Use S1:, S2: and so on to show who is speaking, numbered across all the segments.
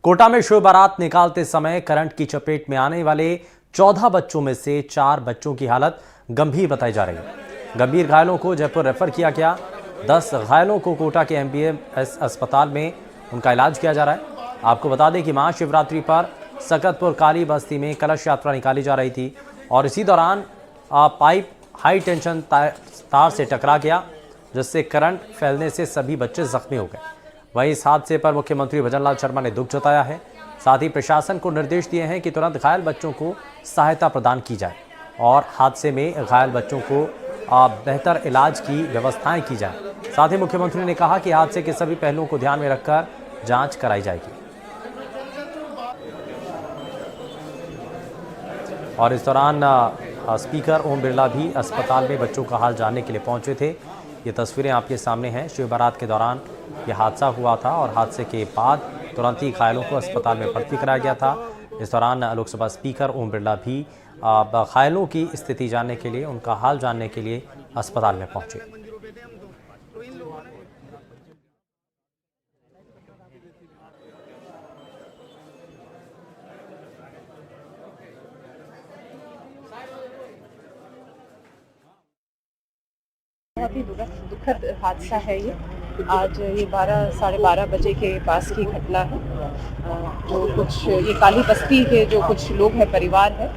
S1: कोटा में शव बारात निकालते समय करंट की चपेट में आने वाले 14 बच्चों में से 4 बच्चों की हालत गंभीर बताई जा रही है। गंभीर घायलों को जयपुर रेफर किया गया। 10 घायलों को कोटा के एमबीएस अस्पताल में उनका इलाज किया जा रहा है। आपको बता दें कि महाशिवरात्रि पर सकतपुर काली बस्ती में कलश यात्रा निकाली जा रही थी और इसी दौरान पाइप हाई टेंशन तार से टकरा गया, जिससे करंट फैलने से सभी बच्चे जख्मी हो गए। वहीं इस हादसे पर मुख्यमंत्री भजनलाल शर्मा ने दुख जताया है। साथ ही प्रशासन को निर्देश दिए हैं कि तुरंत घायल बच्चों को सहायता प्रदान की जाए और हादसे में घायल बच्चों को बेहतर इलाज की व्यवस्थाएं की जाए। साथ ही मुख्यमंत्री ने कहा कि हादसे के सभी पहलुओं को ध्यान में रखकर जांच कराई जाएगी। और इस दौरान स्पीकर ओम बिरला भी अस्पताल में बच्चों का हाल जानने के लिए पहुंचे थे। ये तस्वीरें आपके सामने हैं। शिव बारात के दौरान यह हादसा हुआ था और हादसे के बाद तुरंत ही घायलों को अस्पताल में भर्ती कराया गया था। इस दौरान लोकसभा स्पीकर ओम बिरला भी घायलों की स्थिति जानने के लिए, उनका हाल जानने के लिए अस्पताल में पहुंचे।
S2: बहुत ही दुखद हादसा है ये। आज ये 12-12:30 बजे के पास की घटना है। जो कुछ ये काली बस्ती के जो कुछ लोग हैं, परिवार है,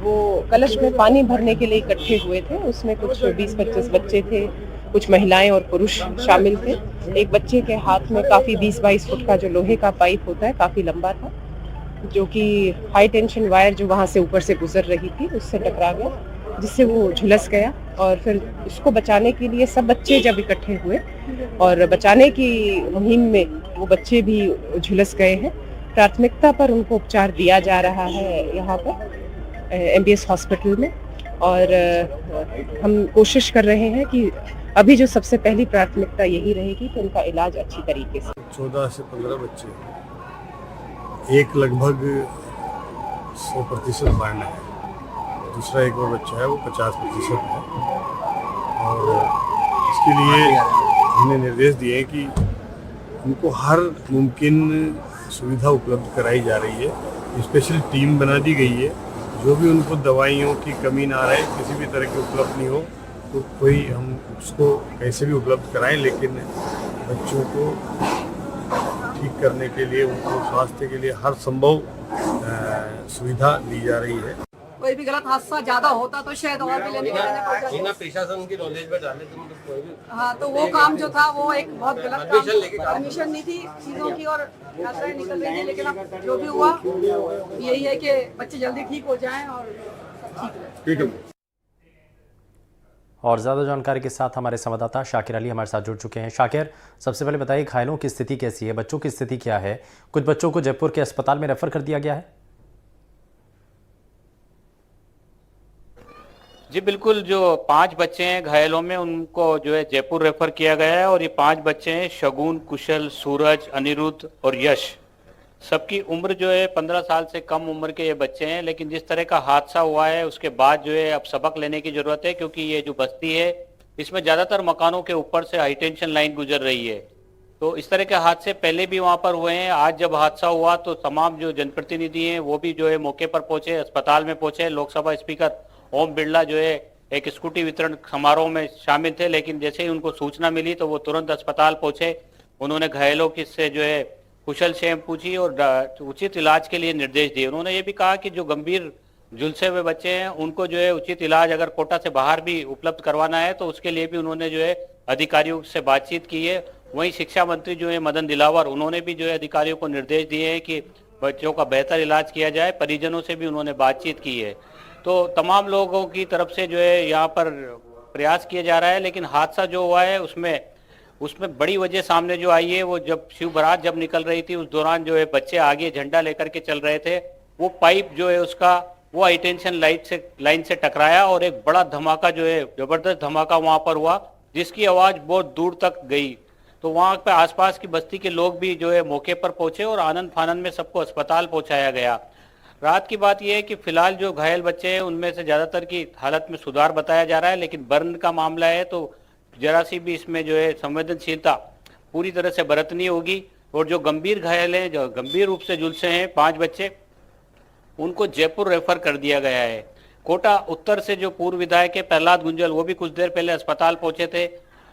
S2: वो कलश में पानी भरने के लिए इकट्ठे हुए थे। उसमें कुछ 20-25 बच्चे थे, कुछ महिलाएं और पुरुष शामिल थे। एक बच्चे के हाथ में काफ़ी 20-22 फुट का जो लोहे का पाइप होता है, काफ़ी लंबा था, जो कि हाई टेंशन वायर जो वहाँ से ऊपर से गुजर रही थी उससे टकरा गया, जिससे वो झुलस गया। और फिर इसको बचाने के लिए सब बच्चे जब इकट्ठे हुए और बचाने की मुहिम में वो बच्चे भी झुलस गए हैं। प्राथमिकता पर उनको उपचार दिया जा रहा है यहाँ पर एमबीएस हॉस्पिटल में। और हम कोशिश कर रहे हैं कि अभी जो सबसे पहली प्राथमिकता यही रहेगी कि उनका इलाज अच्छी तरीके से।
S3: 14 से 15 बच्चे, एक लगभग 100% मरना है, दूसरा एक और बच्चा है वो 50% है। और इसके लिए हमने निर्देश दिए हैं कि उनको हर मुमकिन सुविधा उपलब्ध कराई जा रही है। स्पेशल टीम बना दी गई है। जो भी उनको दवाइयों की कमी ना रहे, किसी भी तरह की उपलब्ध नहीं हो, तो कोई हम उसको कैसे भी उपलब्ध कराएं, लेकिन बच्चों को ठीक करने के लिए, उनको स्वास्थ्य के लिए हर संभव सुविधा दी जा रही है।
S4: कोई भी गलत हादसा ज्यादा होता तो शायद और भी लेने
S5: बिना प्रशासन की नॉलेज में डाले तो कोई भी।
S4: हाँ, तो वो काम जो था वो एक बहुत गलत काम, परमिशन नहीं थी चीजों की और यात्राएं निकल रही थी। लेकिन अब जो भी हुआ यही है कि बच्चे जल्दी ठीक हो जाएं और ठीक है।
S1: और ज़्यादा जानकारी के साथ हमारे संवाददाता शाकिर अली हमारे साथ जुड़ चुके हैं। शाकिर, सबसे पहले बताइए घायलों की स्थिति कैसी है, बच्चों की स्थिति क्या है? कुछ बच्चों को जयपुर के अस्पताल में रेफर कर दिया गया है।
S6: जी बिल्कुल, जो 5 बच्चे हैं घायलों में उनको जो है जयपुर रेफर किया गया है। और ये 5 बच्चे हैं शगुन, कुशल, सूरज, अनिरुद्ध और यश। सबकी उम्र जो है 15 साल से कम उम्र के ये बच्चे हैं। लेकिन जिस तरह का हादसा हुआ है उसके बाद जो है अब सबक लेने की जरूरत है, क्योंकि ये जो बस्ती है इसमें ज्यादातर मकानों के ऊपर से हाई टेंशन लाइन गुजर रही है। तो इस तरह के हादसे पहले भी वहां पर हुए हैं। आज जब हादसा हुआ तो तमाम जो जनप्रतिनिधि हैं वो भी जो है मौके पर पहुंचे, अस्पताल में पहुंचे। लोकसभा स्पीकर ओम बिरला जो है एक स्कूटी वितरण समारोह में शामिल थे, लेकिन जैसे ही उनको सूचना मिली तो वो तुरंत अस्पताल पहुंचे। उन्होंने घायलों की से जो है कुशल क्षेम पूछी और उचित इलाज के लिए निर्देश दिए। उन्होंने ये भी कहा कि जो गंभीर झुलसे हुए बच्चे हैं उनको जो है उचित इलाज अगर कोटा से बाहर भी उपलब्ध करवाना है तो उसके लिए भी उन्होंने जो है अधिकारियों से बातचीत की है। वहीं शिक्षा मंत्री जो है मदन दिलावर, उन्होंने भी जो है अधिकारियों को निर्देश दिए हैं कि बच्चों का बेहतर इलाज किया जाए। परिजनों से भी उन्होंने बातचीत की है। तो तमाम लोगों की तरफ से जो है यहाँ पर प्रयास किया जा रहा है। लेकिन हादसा जो हुआ है उसमें बड़ी वजह सामने जो आई है, वो जब शिव बारात जब निकल रही थी उस दौरान जो है बच्चे आगे झंडा लेकर के चल रहे थे, वो पाइप जो है उसका वो हाई टेंशन लाइन से टकराया और एक बड़ा धमाका जो है, जबरदस्त धमाका वहां पर हुआ, जिसकी आवाज बहुत दूर तक गई। तो वहां पे आसपास की बस्ती के लोग भी जो है मौके पर पहुंचे और आनंद फानंद में सबको अस्पताल पहुंचाया गया। रात की बात यह है कि फिलहाल जो घायल बच्चे हैं उनमें से ज्यादातर की हालत में सुधार बताया जा रहा है। लेकिन बर्न का मामला है तो जरा सी भी इसमें जो है संवेदनशीलता पूरी तरह से बरतनी होगी। और जो गंभीर घायल हैं, जो गंभीर रूप से झुलसे हैं 5 बच्चे, उनको जयपुर रेफर कर दिया गया है। कोटा उत्तर से जो पूर्व विधायक है प्रहलाद गुंजल, वो भी कुछ देर पहले अस्पताल पहुंचे थे।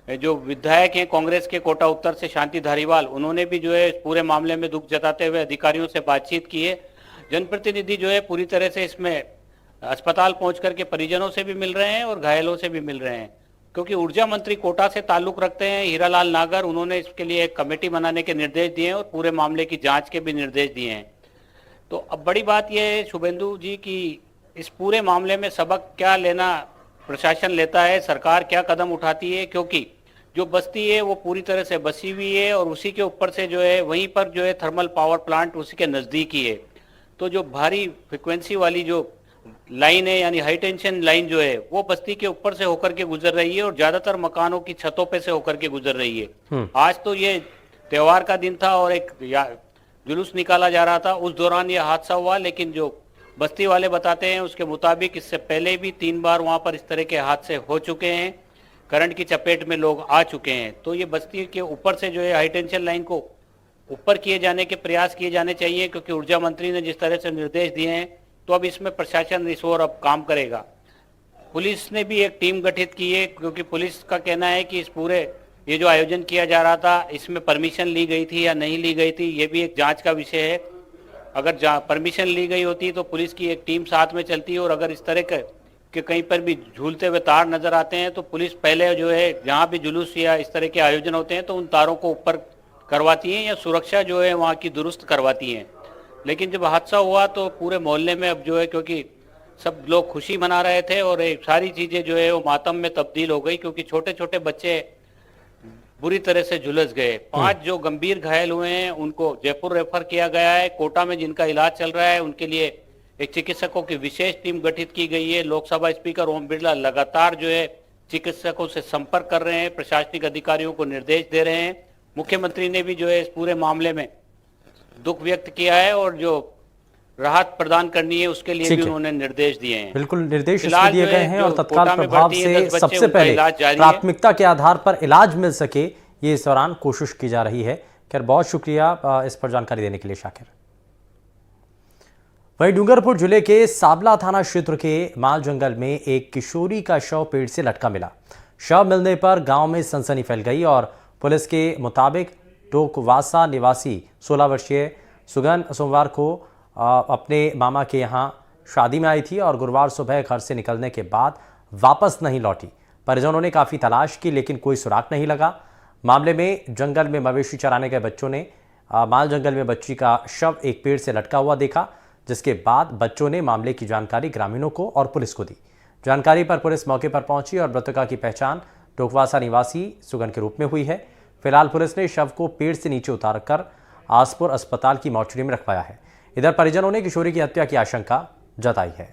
S6: जो विधायक हैं कांग्रेस के कोटा उत्तर से शांति धारीवाल, उन्होंने भी जो है इस पूरे मामले में दुख जताते हुए अधिकारियों से बातचीत की है। जनप्रतिनिधि जो है पूरी तरह से इसमें अस्पताल पहुंच करके परिजनों से भी मिल रहे हैं और घायलों से भी मिल रहे हैं, क्योंकि ऊर्जा मंत्री कोटा से ताल्लुक रखते हैं हीरालाल नागर, उन्होंने इसके लिए एक कमेटी बनाने के निर्देश दिए हैं और पूरे मामले की जांच के भी निर्देश दिए हैं। तो अब बड़ी बात यह है शुभेंदु जी कि इस पूरे मामले में सबक क्या लेना प्रशासन लेता है, सरकार क्या कदम उठाती है, क्योंकि जो बस्ती है वो पूरी तरह से बसी हुई है और उसी के ऊपर से जो है वहीं पर जो है थर्मल पावर प्लांट उसी के नज़दीक ही है। तो जो भारी फ्रिक्वेंसी वाली जो लाइन है यानी हाई टेंशन लाइन जो है वो बस्ती के ऊपर से होकर के गुजर रही है और ज्यादातर मकानों की छतों पे से होकर के गुजर रही है। आज तो ये त्योहार का दिन था और एक जुलूस निकाला जा रहा था, उस दौरान ये हादसा हुआ, लेकिन जो बस्ती वाले बताते हैं उसके मुताबिक इससे पहले भी 3 बार वहां पर इस तरह के हादसे हो चुके हैं, करंट की चपेट में लोग आ चुके हैं। तो ये बस्ती के ऊपर से जो है हाई टेंशन लाइन को ऊपर किए जाने के प्रयास किए जाने चाहिए, क्योंकि ऊर्जा मंत्री ने जिस तरह से निर्देश दिए हैं तो अब इसमें प्रशासन इस ओर अब काम करेगा। पुलिस ने भी एक टीम गठित की है, क्योंकि पुलिस का कहना है कि इस पूरे ये जो आयोजन किया जा रहा था इसमें परमिशन ली गई थी या नहीं ली गई थी, ये भी एक जांच का विषय है। अगर परमिशन ली गई होती तो पुलिस की एक टीम साथ में चलती है और अगर इस तरह के कहीं पर भी झूलते हुए तार नजर आते हैं तो पुलिस पहले जो है जहाँ भी जुलूस या इस तरह के आयोजन होते हैं तो उन तारों को ऊपर करवाती हैं या सुरक्षा जो है वहाँ की दुरुस्त करवाती हैं। लेकिन जब हादसा हुआ तो पूरे मोहल्ले में अब जो है, क्योंकि सब लोग खुशी मना रहे थे और सारी चीजें जो है वो मातम में तब्दील हो गई, क्योंकि छोटे छोटे बच्चे बुरी तरह से झुलस गए। 5 जो गंभीर घायल हुए हैं उनको जयपुर रेफर किया गया है। कोटा में जिनका इलाज चल रहा है उनके लिए एक चिकित्सकों की विशेष टीम गठित की गई है। लोकसभा स्पीकर ओम बिरला लगातार जो है चिकित्सकों से संपर्क कर रहे हैं, प्रशासनिक अधिकारियों को निर्देश दे रहे हैं। मुख्यमंत्री ने भी जो है इस पूरे मामले में दुख व्यक्त किया है और जो राहत प्रदान करनी है उसके लिए भी उन्होंने निर्देश दिए हैं।
S1: बिल्कुल, निर्देश इसमें दिए गए हैं और तत्काल प्रभाव से सबसे पहले प्राथमिकता के आधार पर इलाज मिल सके, ये इस दौरान कोशिश की जा रही है। खैर, बहुत शुक्रिया इस पर जानकारी देने के लिए शाकिर। वहीं डूंगरपुर जिले के साबला थाना क्षेत्र के माल जंगल में एक किशोरी का शव पेड़ से लटका मिला। शव मिलने पर गांव में सनसनी फैल गई और पुलिस के मुताबिक टोकवासा निवासी 16 वर्षीय सुगन सोमवार को अपने मामा के यहाँ शादी में आई थी और गुरुवार सुबह घर से निकलने के बाद वापस नहीं लौटी। परिजनों ने काफ़ी तलाश की लेकिन कोई सुराग नहीं लगा। मामले में जंगल में मवेशी चराने गए बच्चों ने माल जंगल में बच्ची का शव एक पेड़ से लटका हुआ देखा, जिसके बाद बच्चों ने मामले की जानकारी ग्रामीणों को और पुलिस को दी। जानकारी पर पुलिस मौके पर पहुंची और मृतका की पहचान टोकवासा निवासी सुगन के रूप में हुई है। फिलहाल पुलिस ने शव को पेड़ से नीचे उतारकर आसपुर अस्पताल की मॉर्चरी में रखवाया है। इधर परिजनों ने किशोरी की हत्या की आशंका जताई है।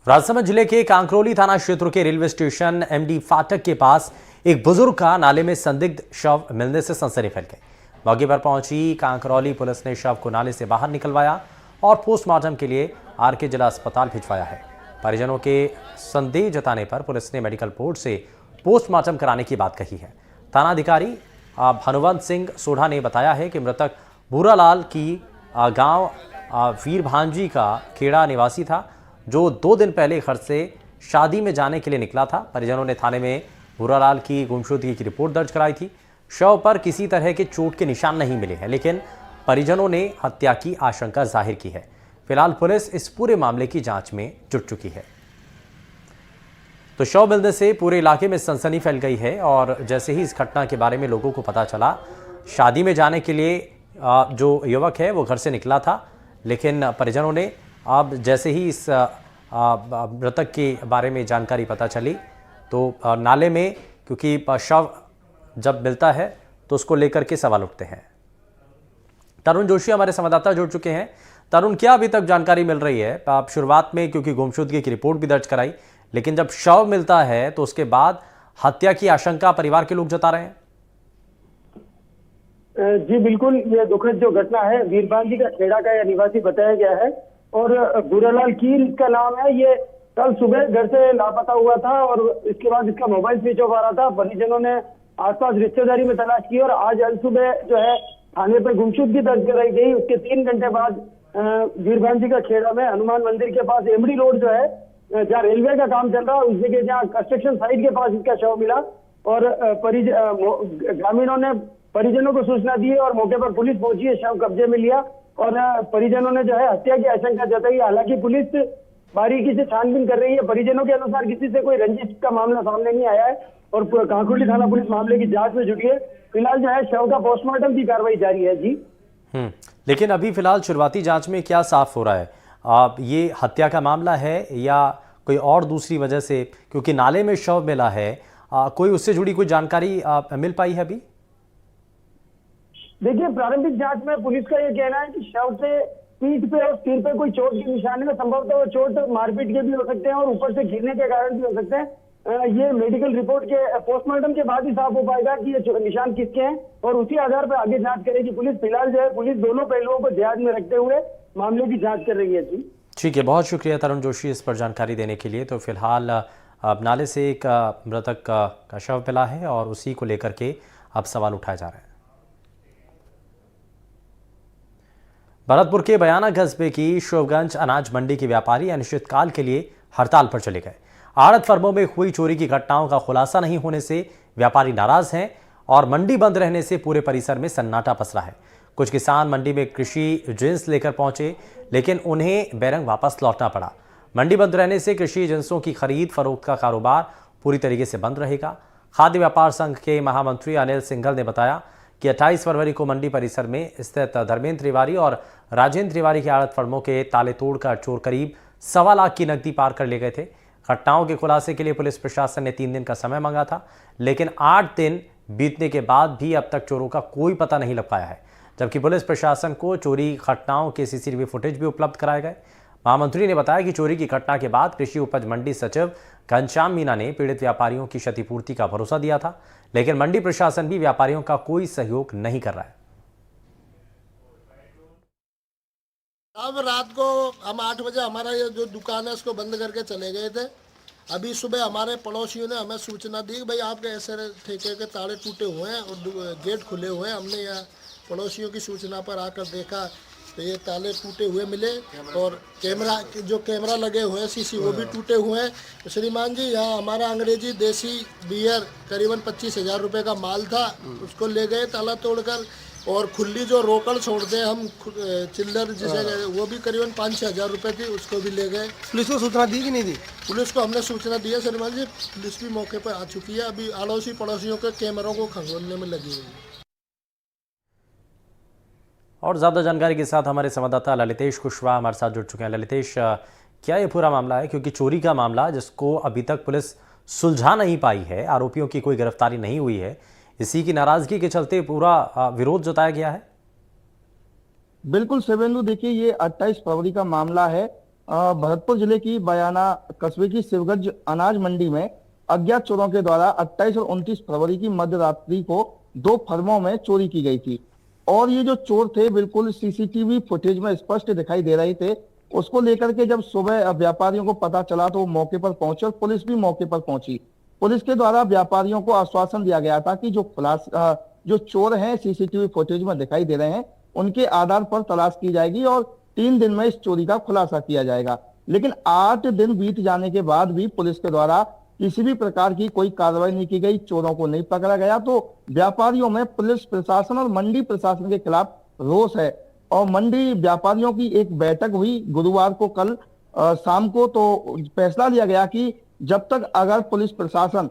S1: राजसमंद जिले के कांकरोली थाना क्षेत्र के रेलवे स्टेशन एमडी फाटक के पास एक बुजुर्ग का नाले में संदिग्ध शव मिलने से सनसनी फैल गई। मौके पर पहुंची कांकरौली पुलिस ने शव को नाले से बाहर निकलवाया और पोस्टमार्टम के लिए आरके जिला अस्पताल भिजवाया है। परिजनों के संदेह जताने पर पुलिस ने मेडिकल बोर्ड से पोस्टमार्टम कराने की बात कही है। थानाधिकारी भानुवंत सिंह सोढ़ा ने बताया है कि मृतक भूरालाल की गांव वीरभांजी का खेड़ा निवासी था, जो 2 दिन पहले घर से शादी में जाने के लिए निकला था। परिजनों ने थाने में भूरालाल की गुमशुदगी की रिपोर्ट दर्ज कराई थी। शव पर किसी तरह के चोट के निशान नहीं मिले हैं, लेकिन परिजनों ने हत्या की आशंका जाहिर की है। फिलहाल पुलिस इस पूरे मामले की जांच में जुट चुकी है। तो शव मिलने से पूरे इलाके में सनसनी फैल गई है और जैसे ही इस घटना के बारे में लोगों को पता चला, शादी में जाने के लिए जो युवक है वो घर से निकला था, लेकिन परिजनों ने अब जैसे ही इस मृतक के बारे में जानकारी पता चली तो नाले में, क्योंकि शव जब मिलता है तो उसको लेकर के सवाल उठते हैं। तरुण जोशी हमारे संवाददाता जुड़ चुके हैं। तरुण, क्या अभी तक जानकारी मिल रही है? आप शुरुआत में क्योंकि गुमशुदगी की रिपोर्ट भी दर्ज कराई, लेकिन जब शव मिलता है तो उसके बाद हत्या की आशंका परिवार के लोग जता रहे हैं।
S7: जी बिल्कुल, ये दुखद जो घटना है वीरभांजी का खेड़ा का यह निवासी बताया गया है। और बुरालाल कीर इसका नाम है। ये कल सुबह घर से लापता हुआ था और इसके बाद इसका मोबाइल स्विच ऑफ आ रहा था। परिजनों ने आसपास रिश्तेदारी में तलाश की और आज अल सुबह जो है थाने पर गुमशुदगी दर्ज कराई गई। उसके 3 घंटे बाद वीरभांजी का खेड़ा में हनुमान मंदिर के पास एमडी रोड जो है जहाँ रेलवे का काम चल रहा है उस जगह जहाँ कंस्ट्रक्शन साइट के पास इसका शव मिला और ग्रामीणों ने परिजनों को सूचना दी और मौके पर पुलिस पहुंची है, शव कब्जे में लिया और परिजनों ने जो है हत्या की आशंका जताई। हालांकि पुलिस बारीकी से छानबीन कर रही है। परिजनों के अनुसार किसी से कोई रंजिश का मामला सामने नहीं आया है और कांकुली थाना पुलिस मामले की जांच में जुटी है। फिलहाल जो है शव का पोस्टमार्टम की कार्रवाई जारी है जी।
S1: लेकिन अभी फिलहाल शुरुआती जांच में क्या साफ हो रहा है? ये हत्या का मामला है या कोई और दूसरी वजह से, क्योंकि नाले में शव मिला है, कोई उससे जुड़ी कोई जानकारी मिल पाई है अभी?
S7: देखिए, प्रारंभिक जांच में पुलिस का ये कहना है कि शव से पीठ पे और सिर पे कोई चोट के निशान है। संभवतः वो चोट मारपीट के भी हो सकते हैं और ऊपर से गिरने के कारण भी हो सकते हैं। ये मेडिकल रिपोर्ट के पोस्टमार्टम के बाद ही साफ हो पाएगा कि ये निशान किसके हैं और उसी आधार पर आगे जांच करेगी पुलिस। फिलहाल जो है पुलिस दोनों पहलुओं को ध्यान में रखते हुए मामले की जांच कर रही है जी।
S1: ठीक है, बहुत शुक्रिया तरुण जोशी इस पर जानकारी देने के लिए। तो फिलहाल अब नाले से एक मृतक का शव मिला है और उसी को लेकर के अब सवाल उठाए जा रहे हैं। भरतपुर के बयाना कस्बे की शिवगंज अनाज मंडी के व्यापारी अनिश्चितकाल के लिए हड़ताल पर चले गए। आड़त फर्मों में हुई चोरी की घटनाओं का खुलासा नहीं होने से व्यापारी नाराज हैं और मंडी बंद रहने से पूरे परिसर में सन्नाटा पसरा है। कुछ किसान मंडी में कृषि जिन्स लेकर पहुंचे, लेकिन उन्हें बैरंग वापस लौटना पड़ा। मंडी बंद रहने से कृषि जिन्सों की खरीद फरोख्त का कारोबार पूरी तरीके से बंद रहेगा। खाद्य व्यापार संघ के महामंत्री अनिल सिंघल ने बताया कि 28 फरवरी को मंडी परिसर में स्थित धर्मेंद्र तिवारी और राजेंद्र तिवारी के आड़त फर्मों के ताले तोड़कर चोर करीब 1.25 लाख की नकदी पार कर ले गए थे। घटनाओं के खुलासे के लिए पुलिस प्रशासन ने 3 दिन का समय मांगा था, लेकिन 8 दिन बीतने के बाद भी अब तक चोरों का कोई पता नहीं लग पाया है, जबकि पुलिस प्रशासन को चोरी घटनाओं के सीसीटीवी फुटेज भी उपलब्ध कराए गए। महामंत्री ने बताया कि चोरी की घटना के बाद कृषि उपज मंडी सचिव घनश्याम मीना ने पीड़ित व्यापारियों की क्षतिपूर्ति का भरोसा दिया था, लेकिन मंडी प्रशासन भी व्यापारियों का कोई सहयोग नहीं कर रहा है।
S8: अब रात को हम 8 बजे हमारा ये जो दुकान है उसको बंद करके चले गए थे। अभी सुबह हमारे पड़ोसियों ने हमें सूचना दी कि भाई आपके ऐसे ठेके के ताले टूटे हुए हैं और गेट खुले हुए हैं। हमने यहाँ पड़ोसियों की सूचना पर आकर देखा तो ये ताले टूटे हुए मिले और कैमरा लगे हुए हैं सीसी वो भी टूटे हुए हैं। तो श्रीमान जी, यहाँ हमारा अंग्रेजी देसी बियर करीबन 25,000 रुपये का माल था, उसको ले गए ताला तोड़कर। और खुली जो रोकड़ छोड़ते हैं हम चिल्लर जिसे वो भी करीबन 5-6 हज़ार रुपये थी, उसको भी ले गए।
S9: पुलिस को सूचना दी कि नहीं दी?
S8: पुलिस को हमने सूचना दी है श्रीमान जी, पुलिस भी मौके पर आ चुकी है। अभी अड़ोसी पड़ोसियों के कैमरों को खंगोलने में लगी हुई है।
S1: और ज़्यादा जानकारी के साथ हमारे संवाददाता ललितेश कुशवाहा हमारे साथ जुड़ चुके हैं। ललितेश, क्या ये पूरा मामला है, क्योंकि चोरी का मामला जिसको अभी तक पुलिस सुलझा नहीं पाई है, आरोपियों की कोई गिरफ्तारी नहीं हुई है, इसी की नाराजगी के चलते पूरा विरोध जताया गया है?
S9: बिल्कुल शिवेंदु, देखिए ये 28 फरवरी का मामला है। भरतपुर जिले की बयाना कस्बे की शिवगंज अनाज मंडी में अज्ञात चोरों के द्वारा 28 और 29 फरवरी की मध्य रात्रि को 2 फर्मों में चोरी की गई थी और ये जो चोर थे बिल्कुल सीसीटीवी फुटेज में स्पष्ट दिखाई दे रहे थे। उसको लेकर के जब सुबह व्यापारियों को पता चला तो वो मौके पर पहुंचे और पुलिस भी मौके पर पहुंची। पुलिस के द्वारा व्यापारियों को आश्वासन दिया गया था कि जो चोर हैं सीसीटीवी फुटेज में दिखाई दे रहे हैं उनके आधार पर तलाश की जाएगी और 3 दिन में इस चोरी का खुलासा किया जाएगा। लेकिन 8 दिन बीत जाने के बाद भी पुलिस के द्वारा किसी भी प्रकार की कोई कार्रवाई नहीं की गई, चोरों को नहीं पकड़ा गया। तो व्यापारियों में पुलिस प्रशासन और मंडी प्रशासन के खिलाफ रोष है और मंडी व्यापारियों की एक बैठक हुई गुरुवार को कल शाम को। तो फैसला लिया गया कि जब तक अगर पुलिस प्रशासन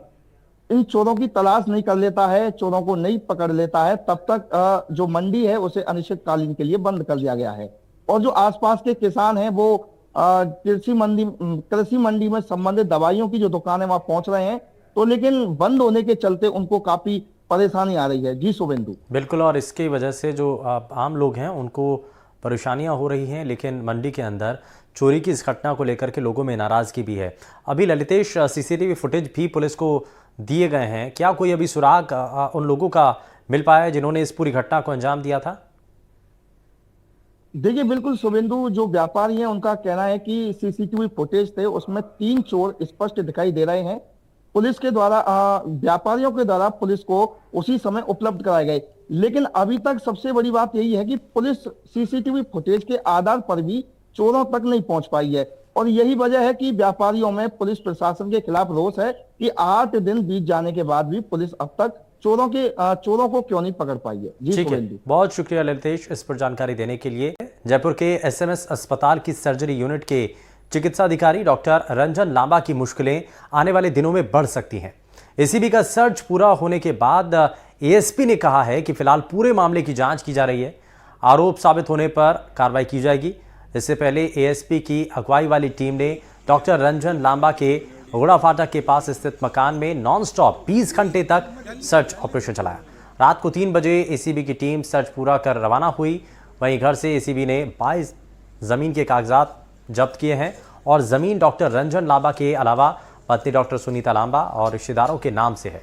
S9: इन चोरों की तलाश नहीं कर लेता है, चोरों को नहीं पकड़ लेता है, तब तक जो मंडी है उसे अनिश्चितकालीन के लिए बंद कर दिया गया है। और जो आसपास के किसान हैं वो कृषि मंडी में संबंधित दवाइयों की जो दुकान है वहां पहुंच रहे हैं, तो लेकिन बंद होने के चलते उनको काफी परेशानी आ रही है। जी शुभेंदु।
S1: बिल्कुल, और इसकी वजह से जो आम लोग हैं उनको परेशानियां हो रही हैं, लेकिन मंडी के अंदर चोरी की इस घटना को लेकर के लोगों में नाराजगी भी है। अभी ललितेश, सीसीटीवी फुटेज भी पुलिस को दिए गए हैं, क्या कोई अभी सुराग उन लोगों का मिल पाया है जिन्होंने इस पूरी घटना को अंजाम दिया था?
S9: देखिए बिल्कुल शुभेंदु, जो व्यापारी हैं उनका कहना है कि सीसीटीवी फुटेज थे, उसमें 3 चोर स्पष्ट दिखाई दे रहे हैं। पुलिस के द्वारा व्यापारियों के द्वारा पुलिस को उसी समय उपलब्ध कराए गए, लेकिन अभी तक सबसे बड़ी बात यही है कि पुलिस सीसीटीवी फुटेज के आधार पर भी चोरों तक नहीं पहुंच पाई है। और यही वजह है कि व्यापारियों में पुलिस प्रशासन के खिलाफ रोष है कि 8 दिन बीत जाने के बाद भी पुलिस अब तक चोरों को क्यों नहीं पकड़ पाई है। जी
S1: ठीक है, बहुत शुक्रिया ललितेश इस पर जानकारी देने के लिए। जयपुर के एसएमएस अस्पताल की सर्जरी यूनिट के चिकित्सा अधिकारी डॉक्टर रंजन लांबा की मुश्किलें आने वाले दिनों में बढ़ सकती हैं। एसीबी का सर्च पूरा होने के बाद एएसपी ने कहा है कि फिलहाल पूरे मामले की जांच की जा रही है, आरोप साबित होने पर कार्रवाई की जाएगी। इससे पहले एएसपी की अगुवाई वाली टीम ने डॉक्टर रंजन लांबा के घोड़ा फाटक के पास स्थित मकान में नॉनस्टॉप 20 घंटे तक सर्च ऑपरेशन चलाया। रात को 3 बजे एसीबी की टीम सर्च पूरा कर रवाना हुई। वहीं घर से एसीबी ने 22 जमीन के कागजात जब्त किए हैं और जमीन डॉक्टर रंजन लांबा के अलावा पत्नी डॉक्टर सुनीता लांबा और रिश्तेदारों के नाम से है।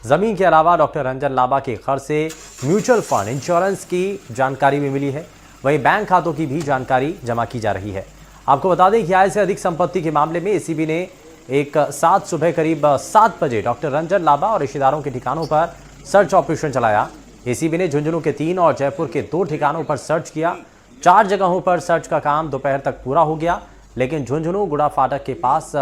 S1: जमीन के अलावा डॉक्टर रंजन लांबा के घर से म्यूचुअल फंड, इंश्योरेंस की जानकारी भी मिली है। वहीं बैंक खातों की भी जानकारी जमा की जा रही है। आपको बता दें कि आय से अधिक संपत्ति के मामले में एसीबी ने एक सात सुबह करीब 7 बजे डॉक्टर रंजन लांबा और रिश्तेदारों के ठिकानों पर सर्च ऑपरेशन चलाया। एसीबी ने झुंझुनू के 3 और जयपुर के 2 ठिकानों पर सर्च किया। 4 जगहों पर सर्च का काम दोपहर तक पूरा हो गया, लेकिन झुंझुनू गुड़ा फाटक के पास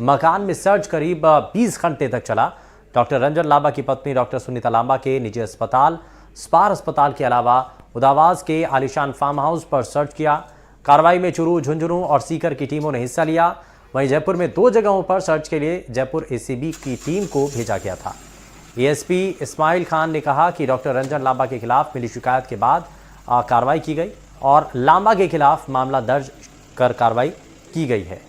S1: मकान में सर्च करीब 20 घंटे तक चला। डॉक्टर रंजन लांबा की पत्नी डॉक्टर सुनीता लांबा के निजी अस्पताल स्पार अस्पताल के अलावा उदावास के आलिशान फार्म हाउस पर सर्च किया। कार्रवाई में चुरू, झुंझुनू और सीकर की टीमों ने हिस्सा लिया। वहीं जयपुर में 2 जगहों पर सर्च के लिए जयपुर एसीबी की टीम को भेजा गया था। एएसपी इस्माइल खान ने कहा कि डॉक्टर रंजन लांबा के खिलाफ मिली शिकायत के बाद कार्रवाई की गई और लांबा के खिलाफ मामला दर्ज कर कार्रवाई की गई है।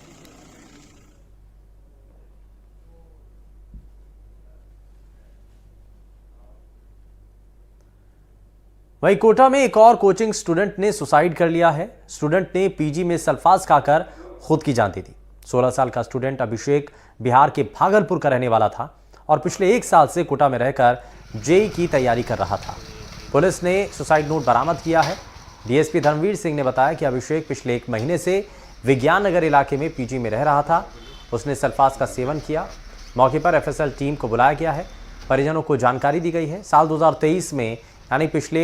S1: वहीं कोटा में एक और कोचिंग स्टूडेंट ने सुसाइड कर लिया है। स्टूडेंट ने पीजी में सल्फास खाकर खुद की जान दे दी। 16 साल का स्टूडेंट अभिषेक बिहार के भागलपुर का रहने वाला था और पिछले 1 साल से कोटा में रहकर जेईई की तैयारी कर रहा था। पुलिस ने सुसाइड नोट बरामद किया है। डीएसपी धर्मवीर सिंह ने बताया कि अभिषेक पिछले 1 महीने से विज्ञान नगर इलाके में पीजी में रह रहा था। उसने सल्फास का सेवन किया। मौके पर एफएसएल टीम को बुलाया गया है। परिजनों को जानकारी दी गई है। साल 2023 में यानी पिछले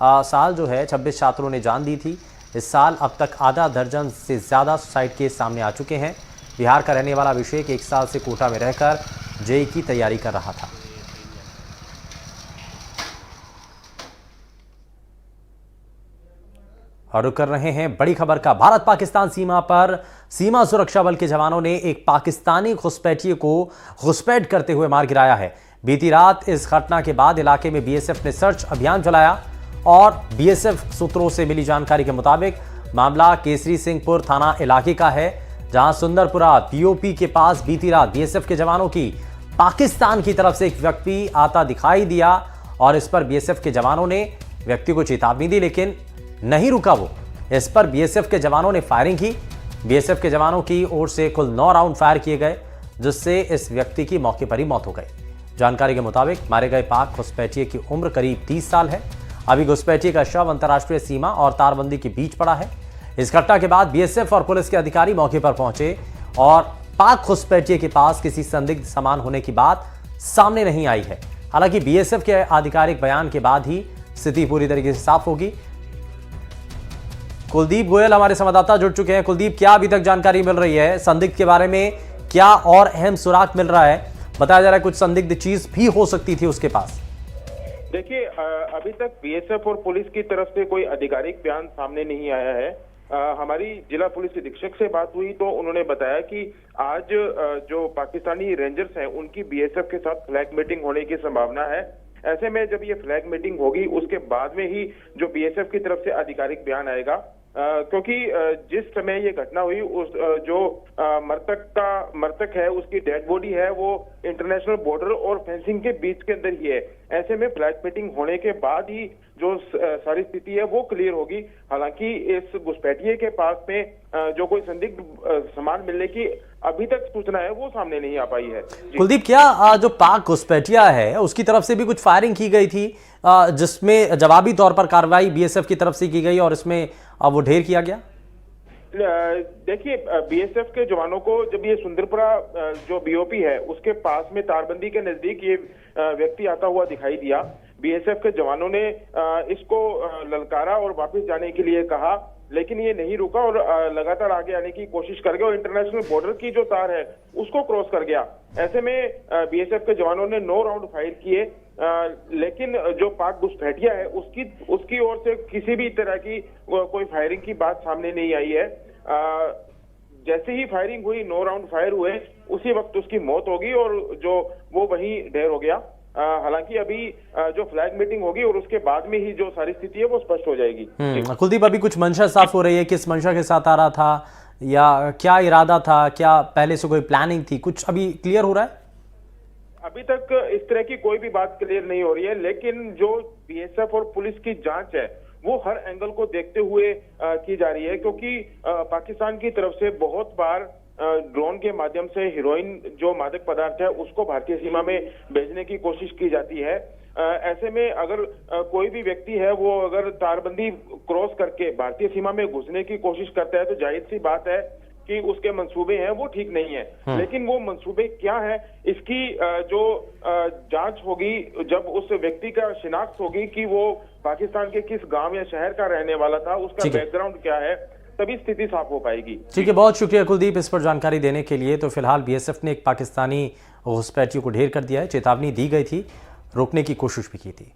S1: साल जो है 26 छात्रों ने जान दी थी। इस साल अब तक आधा दर्जन से ज़्यादा सुसाइड केस सामने आ चुके हैं। बिहार का रहने वाला अभिषेक 1 साल से कोटा में रहकर जेईई की तैयारी कर रहा था। और रुक कर रहे हैं बड़ी खबर का। भारत पाकिस्तान सीमा पर सीमा सुरक्षा बल के जवानों ने एक पाकिस्तानी घुसपैठिए को घुसपैठ करते हुए मार गिराया है। बीती रात इस घटना के बाद इलाके में बीएसएफ ने सर्च अभियान चलाया और बीएसएफ सूत्रों से मिली जानकारी के मुताबिक मामला केसरी सिंहपुर थाना इलाके का है, जहां सुंदरपुरा पीओपी के पास बीती रात बीएसएफ के जवानों की पाकिस्तान की तरफ से एक व्यक्ति आता दिखाई दिया और इस पर बीएसएफ के जवानों ने व्यक्ति को चेतावनी दी, लेकिन नहीं रुका वो। इस पर बीएसएफ के जवानों ने फायरिंग की। बीएसएफ के जवानों की ओर से कुल 9 राउंड फायर किए गए, जिससे इस व्यक्ति की मौके पर ही मौत हो गई। जानकारी के मुताबिक मारे गए पाक घुसपैठिए की उम्र करीब 30 साल है। अभी घुसपैठिए का शव अंतर्राष्ट्रीय सीमा और तारबंदी के बीच पड़ा है। इस घटना के बाद बीएसएफ और पुलिस के अधिकारी मौके पर पहुंचे और पाक घुसपैठिए के पास किसी संदिग्ध सामान होने की बात सामने नहीं आई है। हालांकि बीएसएफ के आधिकारिक बयान के बाद ही स्थिति पूरी तरीके से साफ होगी। कुलदीप गोयल हमारे संवाददाता जुड़ चुके हैं। कुलदीप, क्या अभी तक जानकारी मिल रही है? संदिग्ध के बारे में क्या और अहम सुराग मिल रहा है? बताया जा रहा है कुछ संदिग्ध चीज भी हो सकती थी उसके पास।
S10: देखिए, अभी तक बीएसएफ और पुलिस की तरफ से कोई आधिकारिक बयान सामने नहीं आया है। हमारी जिला पुलिस अधीक्षक से बात हुई तो उन्होंने बताया कि आज जो पाकिस्तानी रेंजर्स हैं उनकी बीएसएफ के साथ फ्लैग मीटिंग होने की संभावना है। ऐसे में जब ये फ्लैग मीटिंग होगी उसके बाद में ही जो बीएसएफ की तरफ से आधिकारिक बयान आएगा, क्योंकि जिस समय ये घटना हुई उस जो मृतक है उसकी डेड बॉडी है वो इंटरनेशनल बॉर्डर और फेंसिंग के बीच के अंदर ही है। ऐसे में फ्लैग मीटिंग होने के बाद ही जो सारी स्थिति है वो क्लियर होगी। हालांकि इस घुसपैठिए के पास में जो कोई संदिग्ध सामान मिलने की अभी तक सूचना है वो सामने नहीं आ पाई है।
S1: कुलदीप, क्या जो पाक घुसपैठिया है उसकी तरफ से भी कुछ फायरिंग की गई थी, जिसमें जवाबी तौर पर कार्रवाई बीएसएफ की तरफ से की गई और इसमें अब वो ढेर किया गया?
S10: देखिए, बीएसएफ के जवानों को जब ये सुंदरपुरा जो बीओपी है उसके पास में तारबंदी के नजदीक ये व्यक्ति आता हुआ दिखाई दिया, बीएसएफ के जवानों ने इसको ललकारा और वापस जाने के लिए कहा, लेकिन ये नहीं रुका और लगातार आगे आने की कोशिश कर गया और इंटरनेशनल बॉर्डर की जो तार है उसको क्रॉस कर गया। ऐसे में बीएसएफ के जवानों ने 9 राउंड फायर किए, लेकिन जो पाक घुसपैठिया है उसकी ओर से किसी भी तरह की कोई फायरिंग की बात सामने नहीं आई है। जैसे ही फायरिंग हुई, 9 राउंड फायर हुए, उसी वक्त उसकी मौत होगी और जो वो वहीं ढेर हो गया। हालांकि अभी जो फ्लैग मीटिंग होगी और उसके बाद में ही जो सारी स्थिति है वो स्पष्ट हो जाएगी।
S1: कुलदीप, अभी कुछ मंशा साफ हो रही है, किस मंशा के साथ आ रहा था या क्या इरादा था, क्या पहले से कोई प्लानिंग थी, कुछ अभी क्लियर हो रहा है?
S10: अभी तक इस तरह की कोई भी बात क्लियर नहीं हो रही है, लेकिन जो बीएसएफ और पुलिस की जांच है वो हर एंगल को देखते हुए की जा रही है, क्योंकि पाकिस्तान की तरफ से बहुत बार ड्रोन के माध्यम से हेरोइन जो मादक पदार्थ है उसको भारतीय सीमा में भेजने की कोशिश की जाती है। ऐसे में अगर कोई भी व्यक्ति है वो अगर तारबंदी क्रॉस करके भारतीय सीमा में घुसने की कोशिश करता है तो जाहिर सी बात है कि उसके मंसूबे हैं वो ठीक नहीं है। लेकिन वो मंसूबे क्या है, इसकी जो जांच होगी, जब उस व्यक्ति का शिनाख्त होगी कि वो पाकिस्तान के किस गांव या शहर का रहने वाला था, उसका बैकग्राउंड क्या है, तभी स्थिति साफ हो पाएगी।
S1: ठीक है, बहुत शुक्रिया कुलदीप इस पर जानकारी देने के लिए। तो फिलहाल बीएसएफ ने एक पाकिस्तानी घुसपैठियों को ढेर कर दिया है, चेतावनी दी गई थी, रोकने की कोशिश भी की थी।